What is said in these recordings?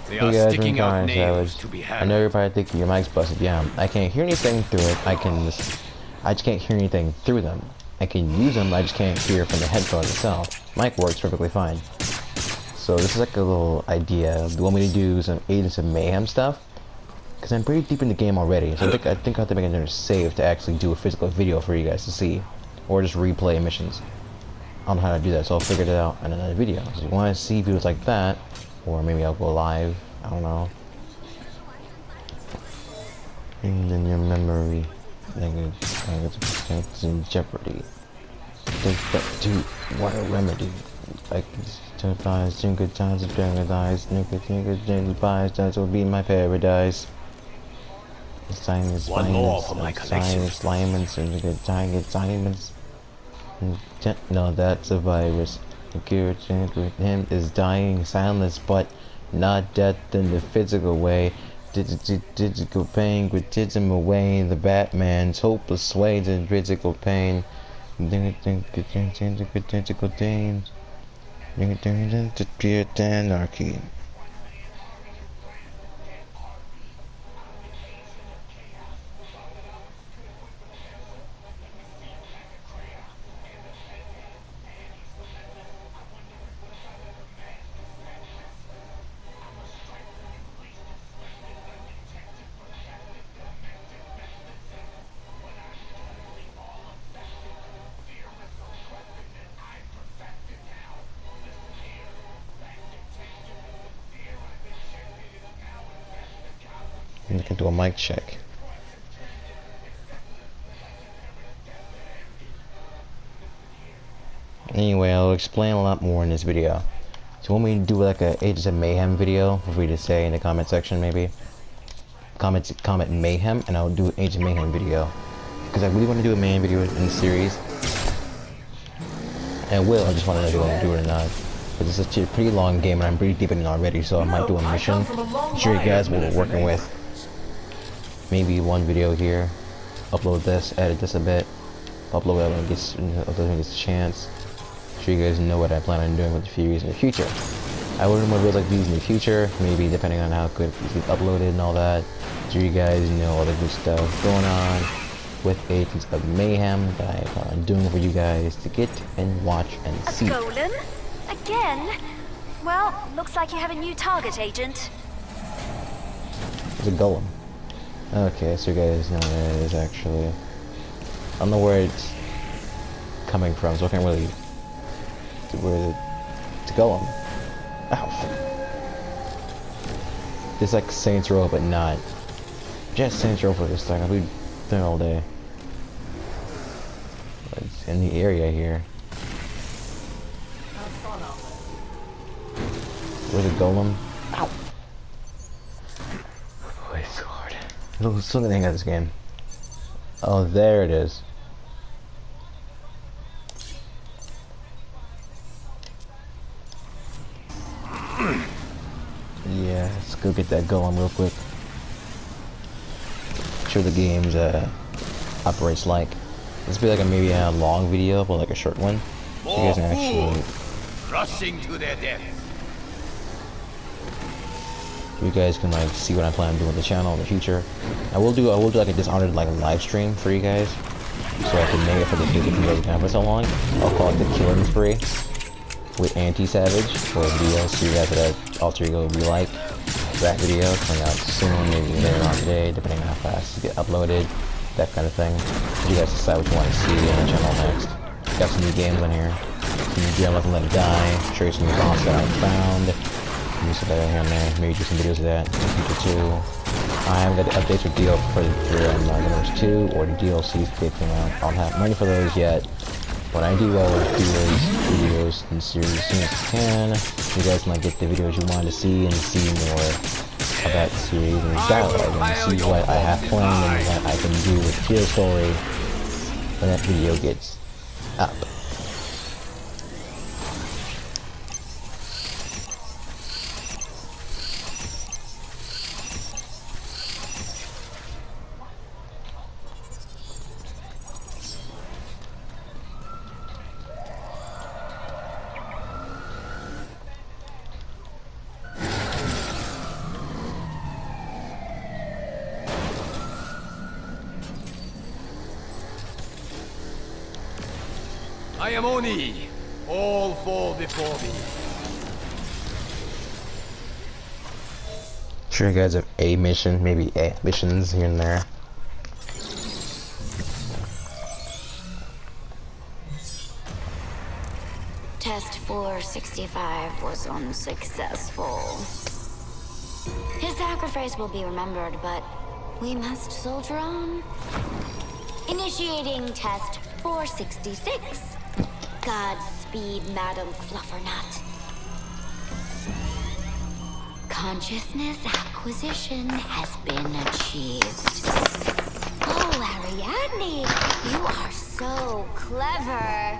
They Hey are guys, sticking I'm out Connor nails Savage. to be I know had. you're probably thinking your mic's busted. Yeah, I can't hear anything through it. I just can't hear anything through them. I can use them, I just can't hear from the headphones itself. Mic works perfectly fine. So this is like a little idea. Do you want me to do some Agents of Mayhem stuff? Because I'm pretty deep in the game already, so I think I have to make another save to actually do a physical video for you guys to see. Or just replay missions. I don't know how to do that, so I'll figure it out in another video. So if you want to see videos like that, or maybe I'll go live, I don't know. And in your memory, it's in jeopardy. Think back to what a remedy. Like to thighs, good times of paradise, nigga, pies, that will be my paradise. Science, One more for my collection. science, diamonds, and good diamonds. No, that's a virus. The cure with him is dying silence, but not death in the physical way. Digital pain with him away. The Batman's hopeless way to physical pain. Physical pain. To pure anarchy. I'm looking do a mic check. Anyway, I'll explain a lot more in this video. So when we do like a Agents of Mayhem video, if we just say in the comment section maybe, comment Mayhem, and I'll do an Agents of Mayhem video. Because I really want to do a Mayhem video in the series. And I will, I just want to know if I want to do it or not. But this is a pretty long game and I'm pretty deep in it already, so I might do a mission. Show you guys what we're working with. Maybe one video here. Upload this, edit this a bit. Upload it when it gets a chance. Show you guys know what I plan on doing with the series in the future. I wouldn't want videos like these in the future, maybe depending on how good these get uploaded and all that. So you guys know all the good stuff going on with Agents of Mayhem that I plan on doing for you guys to get and watch and see. A golem? Again? Well, looks like you have a new target, Agent. It's a golem. Okay, so you guys know what it is actually. I don't know where it's coming from, so I can't really do where it's a golem. Ow. It's like Saints Row, but not. Just Saints Row for this thing. I'll be there all day. It's in the area here. Where's the golem? Ow! Oh, it's hard. There's something hang out this game. Oh, there it is. Yeah, let's go get that golem real quick. Show the game's operates like. This will be like maybe a long video, but like a short one. So you guys can actually Rushing to their death. you guys can like see what I plan on doing with the channel in the future. I will do like a Dishonored like live stream for you guys, so I can make it for the video we have for so long. I'll call it the Killing Spree with Anti-Savage for a video, so you guys that alter ego we like. That video coming out soon, maybe later on today, depending on how fast it get uploaded, that kind of thing. You guys decide what you want to see on the channel next. Got some new games on here. Some new Dear Love and Let It Die. Show you some new boss that I found. Use that here and there. Maybe do some videos of that in the future too. I haven't got the updates for DL for numbers 2 or the DLCs kicking out. I don't have money for those yet. When I do, I will do those videos in series as soon as I can. You guys might get the videos you want to see and see more about the series and the dialogue and see what I have planned and what I can do with the story when that video gets up. I am Oni. All fall before me. Sure, you guys have a mission, maybe a missions here and there. Test 465 was unsuccessful. His sacrifice will be remembered, but we must soldier on. Initiating test 466. Godspeed, Madam Fluffernut. Consciousness acquisition has been achieved. Oh, Ariadne, you are so clever.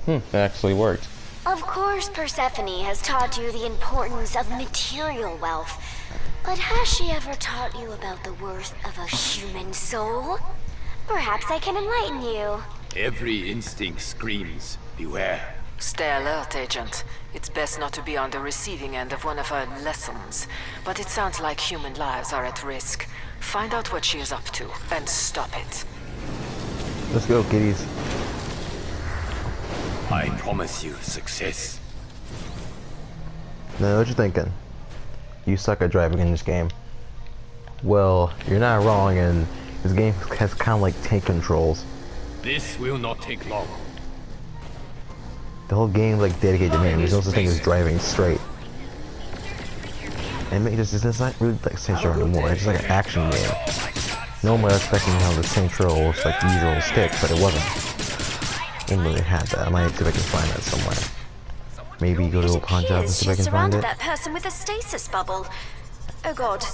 It actually worked. Of course Persephone has taught you the importance of material wealth. But has she ever taught you about the worth of a human soul? Perhaps I can enlighten you. Every instinct screams, beware. Stay alert, Agent. It's best not to be on the receiving end of one of her lessons, but it sounds like human lives are at risk. Find out what she is up to, and stop it. Let's go, kiddies. I promise you success. Now, what you thinking? You suck at driving in this game. Well, you're not wrong, and this game has kind of like tank controls. This will not take long. The whole game like dedicated to me. There's no such thing as driving straight. And it's not really like Saints Row anymore. It's just like an action game. Normally I was expecting to have the Saints Row with like the usual stick, but it wasn't. Didn't really have that. I might see if I can find that somewhere. Maybe go to a pawn shop and see if I can find it. That person with a stasis bubble. Oh god,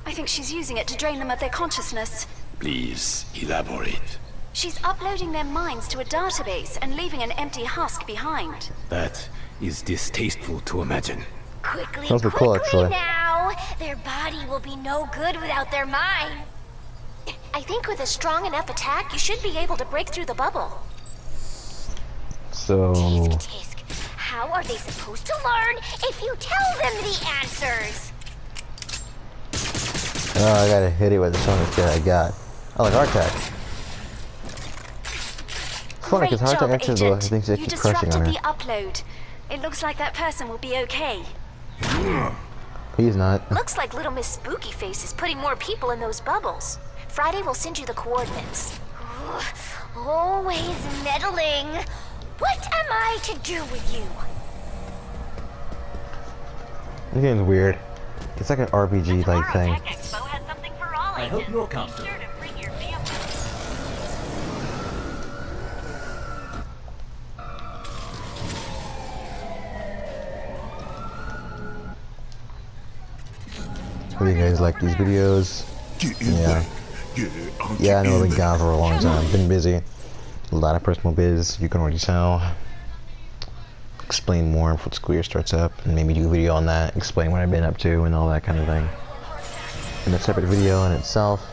I think she's using it to drain them of their consciousness. Please elaborate. She's uploading their minds to a database and leaving an empty husk behind. That is distasteful to imagine. Quickly, Sounds pretty cool, actually. now! Their body will be no good without their mind. I think with a strong enough attack, you should be able to break through the bubble. So Tisk, how are they supposed to learn if you tell them the answers? oh, I gotta hit it with the strongest shit I got. Oh, like hard attack. Funny, because hard attack actually I think is You actually crushing on disrupted her. the upload. It looks like that person will be okay. He's not. Looks like little Miss Spooky Face is putting more people in those bubbles. Friday will send you the coordinates. Always meddling. What am I to do with you? This game's weird. It's like an RPG like thing. I hope you're comfortable. Hope you guys like these videos. Yeah, I know I've been gone for a long time. Been busy. A lot of personal biz, you can already tell. Explain more if school year starts up, and maybe do a video on that, explain what I've been up to and all that kind of thing. And a separate video in itself.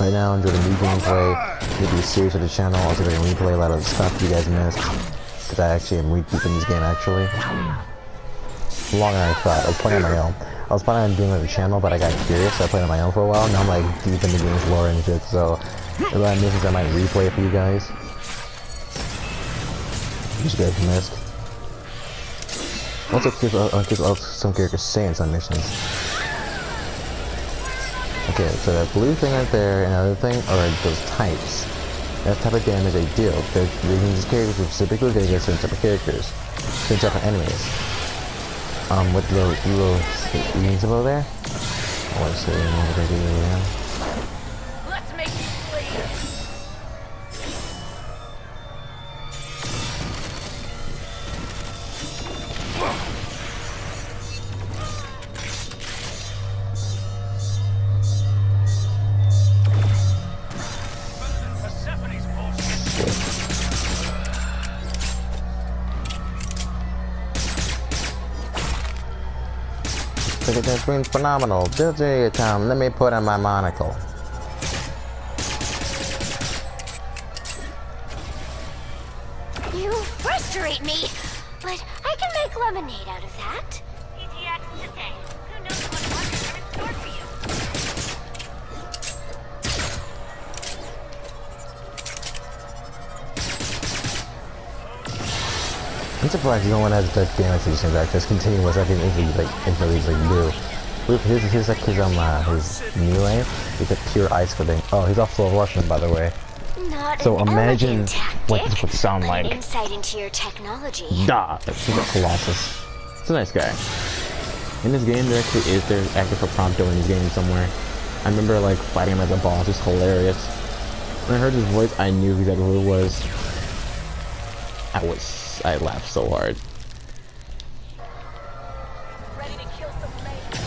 Right now, enjoy the new gameplay. Maybe a series of the channel. I'll see if I can replay a lot of the stuff you guys missed. Because I actually am re-keeping this game actually. Longer than I thought. I was playing on my own. I was planning on doing it on the channel, but I got curious, so I played on my own for a while. Now I'm like deep in the game's lore and shit, so if I miss, I might replay it for you guys. You guys missed. Also, because some characters say in some missions. Okay, so that blue thing right there, and another thing are those types. That type of damage they deal. These characters are specifically going to get certain type of characters, certain type of enemies. What little units below there? I want to say what I do now. Let's make you bleed. Look at that green phenomenal. Busy time. Let me put on my monocle. You frustrate me, but I can make lemonade out of that. EGX today. Who knows what wonders are in store for you? surprised no one has done damage to these things. Just continuous. I think he's like blue. Look, his like his melee is a pure ice thing. Oh, he's off full Russian, by the way. Not So an imagine elegant tactic, what this would sound but like. an insight into your technology. He's a Colossus. He's a nice guy. In this game, there active for prompto in this game somewhere. I remember like fighting him as a boss. It's hilarious. When I heard his voice, I knew exactly who it was. I laughed so hard. Ready to kill some mayhem.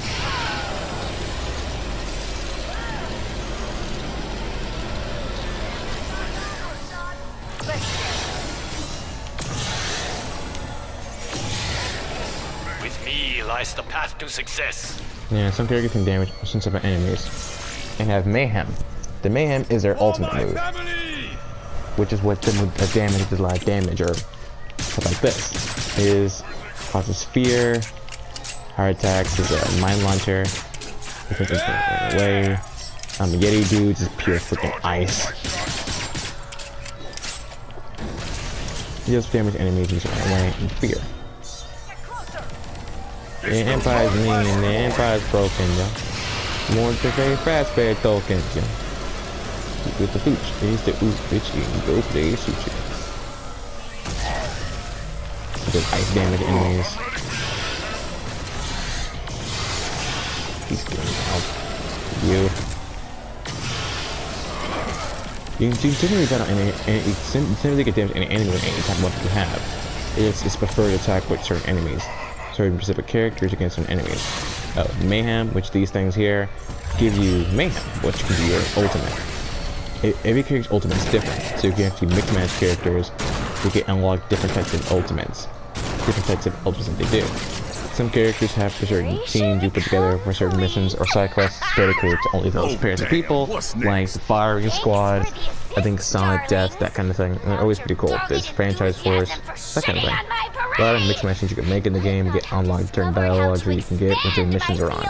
With me lies the path to success. Yeah, some characters can damage some type of enemies and have mayhem. The mayhem is their ultimate move, which is what the damage does a lot of damage, or stuff like this. Is causes fear, heart attacks, is a mind launcher, because it's going away. Yeti dudes is pure freaking ice. He does damage enemies and run away, and fear. The Empire's mean and the Empire's broken, yo. More than very fast bear tokens, yo. With the pooch, is the ooh, bitch, you can go play sushi. Does ice damage enemies. He's getting out. You. You can typically get typically get damage any enemy with any type of weapon you have. It's preferred to attack with certain enemies. Certain specific characters against certain enemies. Mayhem, which these things here give you mayhem, which can be your ultimate. Every character's ultimate is different, so you can actually mix match characters. You can unlock different types of ultimates. Different types of ultimates that they do. Some characters have for certain teams you put together for certain missions or side quests dedicated to only those pairs of people, like the firing squad, I think Solid Death, that kind of thing. And they're always pretty cool. There's franchise force, that kind of thing. A lot of mixed matches you can make in the game, get unlocked certain dialogues where you can get when certain missions are on.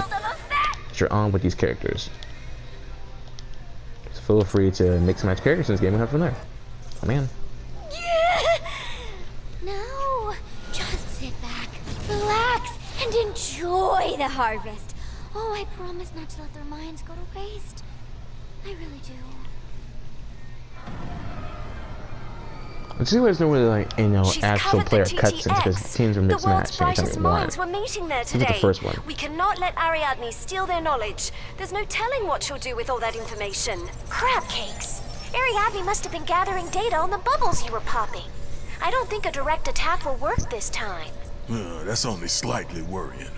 But you're on with these characters. So feel free to mix and match characters in this game and have from there. Oh man. No, just sit back, relax, and enjoy the harvest. Oh, I promise not to let their minds go to waste. I really do. Let's see what's really like, actual player cutscenes, because teams are mixed matched anytime you want. Were meeting there This is today. the first one. We cannot let Ariadne steal their knowledge. There's no telling what she'll do with all that information. Crab cakes. Ariadne must have been gathering data on the bubbles you were popping. I don't think a direct attack will work this time. That's only slightly worrying.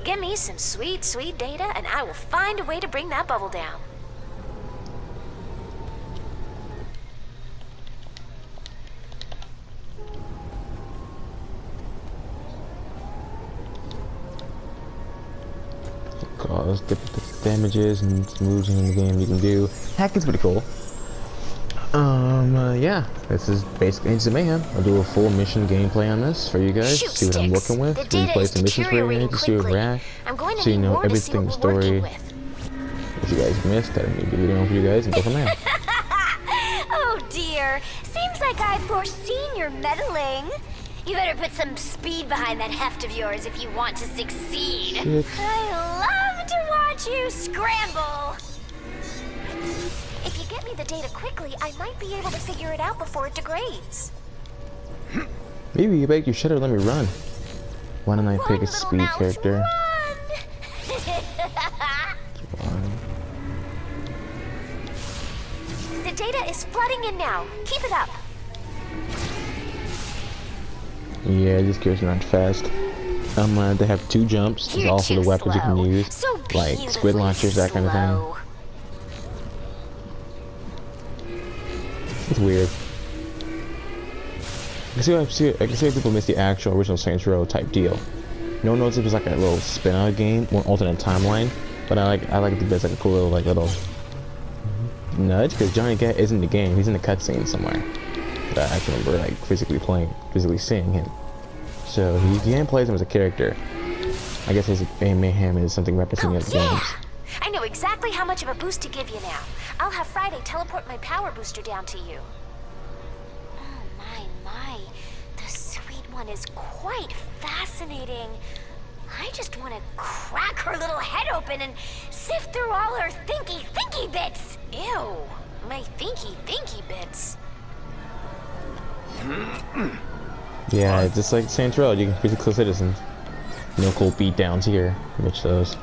Give me some sweet, sweet data, and I will find a way to bring that bubble down. Cause different damages and moves in the game you can do. Hacking's pretty cool. Yeah, this is basically Agents of Mayhem. I'll do a full mission gameplay on this for you guys. Shoot See what I'm sticks. working with. The data Replay is some missions for you deteriorating to see what quickly. react. I'm going to So you need know more to see everything what we're working story. with. If you guys missed, that'll be a video for you guys and go from there. Oh dear, seems like I've foreseen your meddling. You better put some speed behind that heft of yours if you want to succeed. Shit. I love to watch you scramble. If you get me the data quickly, I might be able to figure it out before it degrades. Maybe you bet you should have let me run. Why don't I pick Run, a little speed mouse, character? Run. The data is flooding in now. Keep it up. Yeah, this character's not fast. They have 2 jumps. There's You're also too the weapons you can slow. use, So like squid beautifully launchers, that kind of thing. slow. It's weird. I can see why people miss the actual original Saints Row type deal. No one knows it was like a little spin-out game, or alternate timeline, but I like it best, like a cool little nudge, because Johnny Gat isn't in the game, he's in the cutscene somewhere. But I can remember like physically seeing him. So he can play him as a character. I guess his mayhem is something representing other games. I know exactly how much of a boost to give you now. I'll have Friday teleport my power booster down to you. Oh my, the one is quite fascinating. I just want to crack her little head open and sift through all her thinky bits. Ew, my thinky bits. Yeah, it's just like Saints Row. You can be cool citizens. No cool beatdowns here. Which those.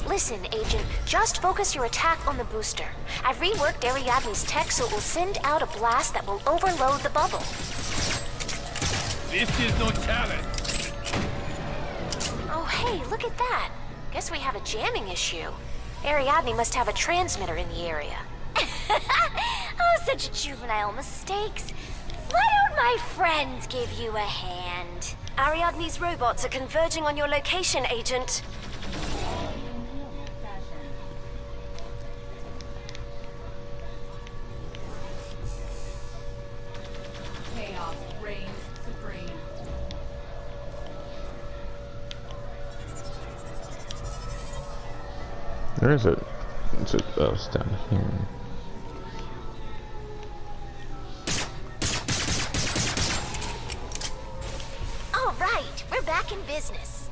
Listen, Agent, just focus your attack on the booster. I've reworked Ariadne's tech so it will send out a blast that will overload the bubble. This is no challenge. Oh, hey, look at that. Guess we have a jamming issue. Ariadne must have a transmitter in the area. Oh, such juvenile mistakes. Why don't my friends give you a hand? Ariadne's robots are converging on your location, Agent. Chaos reigns supreme. Where is it? Oh, it's down here. All right, we're back in business.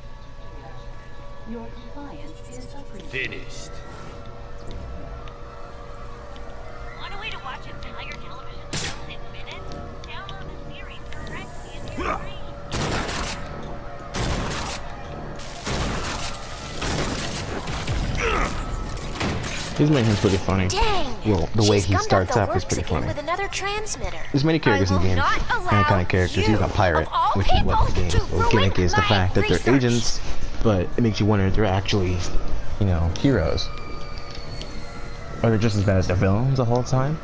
Your compliance is appreciated. Finished. Want a way to watch entire television shows in minutes? Download the series directly into your screen. His mayhem's pretty funny. Dang! Well, the way She's he gummed starts up the off is works pretty again funny. with another transmitter. There's many characters in the game, any kind of characters. He's a pirate, which is what the game's the gimmick is, the fact that they're agents, but it makes you wonder if they're actually, you know, heroes. Or they're just as bad as the villains the whole time.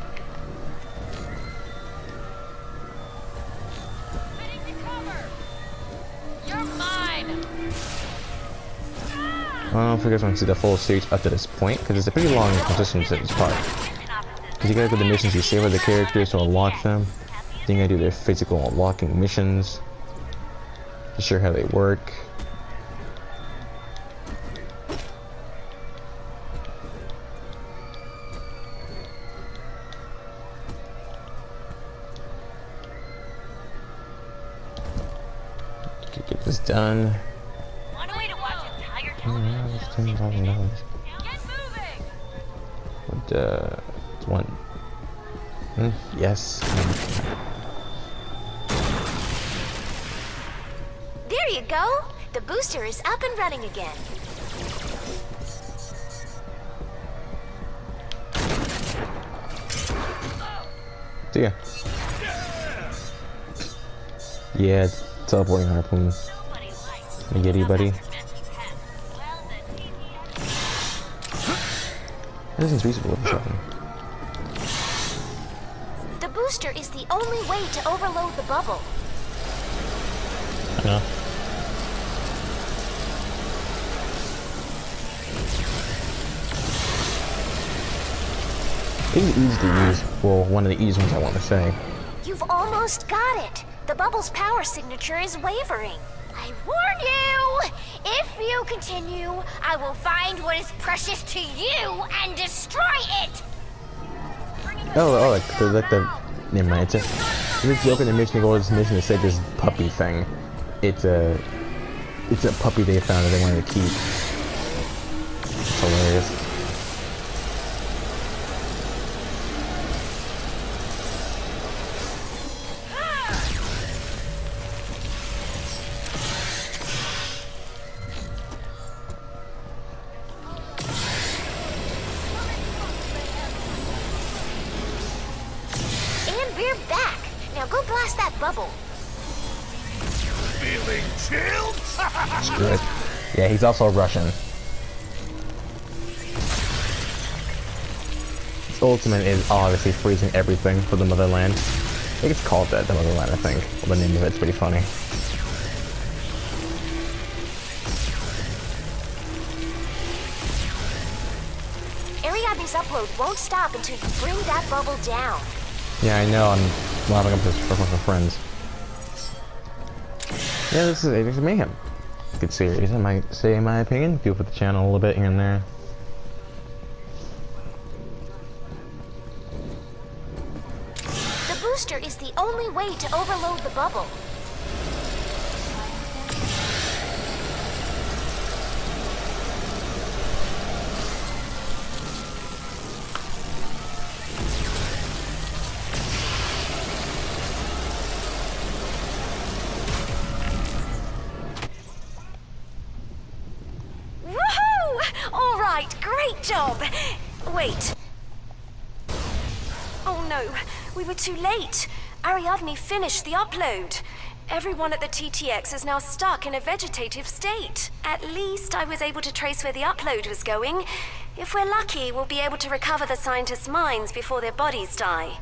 You're mine! I don't know if you guys want to see the full series up to this point, because it's a pretty long transition to this part. Because you gotta go to the missions, you save the characters to unlock them. Then you gotta do their physical unlocking missions to show how they work. Get this done. Want a way to watch entire Oh, television yeah, it's shows in $10,000. minutes? Get moving! What, it's one. Yes. There you go. The booster is up and running again. See ya. Yeah, teleporting harpoon. Nobody likes I get you, buddy. well, the TTS That isn't reasonable. What's happening? The booster is the only way to overload the bubble. I know. It's easy to use. Well, one of the easiest ones I want to say. You've almost got it. The bubble's power signature is wavering. I warn you! If you continue, I will find what is precious to you and destroy it! Like the never mind. It's a joke in the mission. Go to this mission. It said this puppy thing. It's a puppy they found that they wanted to keep. It's hilarious. And we're back. Now go blast that bubble. Feeling chilled? Screw it. Yeah, he's also Russian. His ultimate is obviously freezing everything for the motherland. I think it's called that, the motherland, I think. Well, the name of it's pretty funny. Ariadne's upload won't stop until you bring that bubble down. Yeah, I know. I'm laughing up this for friends. Yeah, this is Agents of Mayhem. Good series, I might say, in my opinion. Feel for the channel a little bit here and there. only way to overload the bubble. Woohoo! All right, great job. Wait. Oh no, we were too late. Ariadne finished the upload. Everyone at the TTX is now stuck in a vegetative state. At least I was able to trace where the upload was going. If we're lucky, we'll be able to recover the scientists' minds before their bodies die.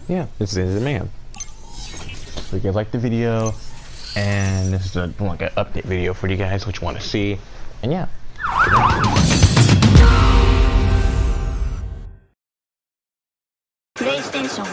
Yeah, this is the man. So you guys like the video, and this is like an update video for you guys, what you want to see, and yeah. PlayStation